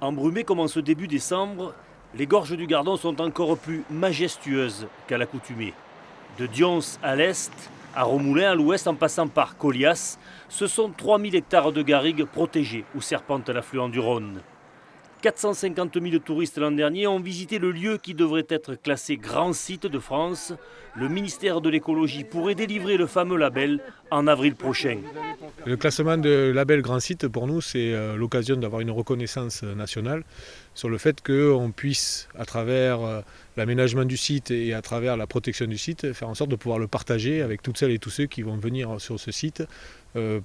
Embrumées comme en ce début décembre, les gorges du Gardon sont encore plus majestueuses qu'à l'accoutumée. De Dions à l'est, à Romoulin à l'ouest en passant par Colias, ce sont 3000 hectares de garrigues protégées où serpente l'affluent du Rhône. 450 000 touristes l'an dernier ont visité le lieu qui devrait être classé grand site de France. Le ministère de l'écologie pourrait délivrer le fameux label en avril prochain. Le classement de label Grand Site, pour nous, c'est l'occasion d'avoir une reconnaissance nationale sur le fait qu'on puisse, à travers l'aménagement du site et à travers la protection du site, faire en sorte de pouvoir le partager avec toutes celles et tous ceux qui vont venir sur ce site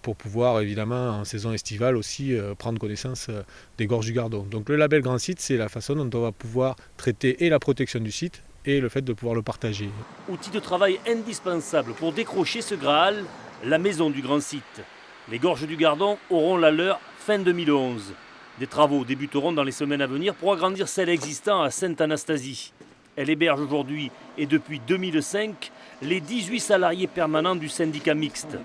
pour pouvoir, évidemment, en saison estivale aussi, prendre connaissance des gorges du Gardon. Donc le label Grand Site, c'est la façon dont on va pouvoir traiter et la protection du site et le fait de pouvoir le partager. Outil de travail indispensable pour décrocher ce Graal, la maison du Grand Site. Les gorges du Gardon auront la leur fin 2011. Des travaux débuteront dans les semaines à venir pour agrandir celle existant à Sainte-Anastasie. Elle héberge aujourd'hui et depuis 2005 les 18 salariés permanents du syndicat mixte.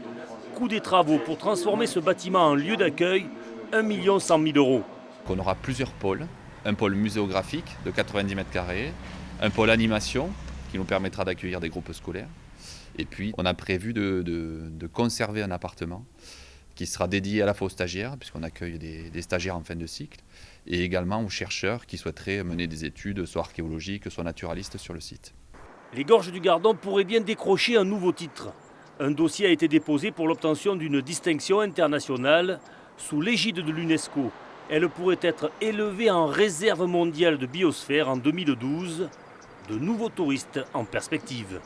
Coût des travaux pour transformer ce bâtiment en lieu d'accueil, 1 100 000 €. On aura plusieurs pôles. Un pôle muséographique de 90 mètres carrés, un pôle animation qui nous permettra d'accueillir des groupes scolaires. Et puis on a prévu de conserver un appartement qui sera dédié à la fois aux stagiaires, puisqu'on accueille des stagiaires en fin de cycle, et également aux chercheurs qui souhaiteraient mener des études, soit archéologiques, soit naturalistes sur le site. Les gorges du Gardon pourraient bien décrocher un nouveau titre. Un dossier a été déposé pour l'obtention d'une distinction internationale sous l'égide de l'UNESCO. Elle pourrait être élevée en réserve mondiale de biosphère en 2012. De nouveaux touristes en perspective.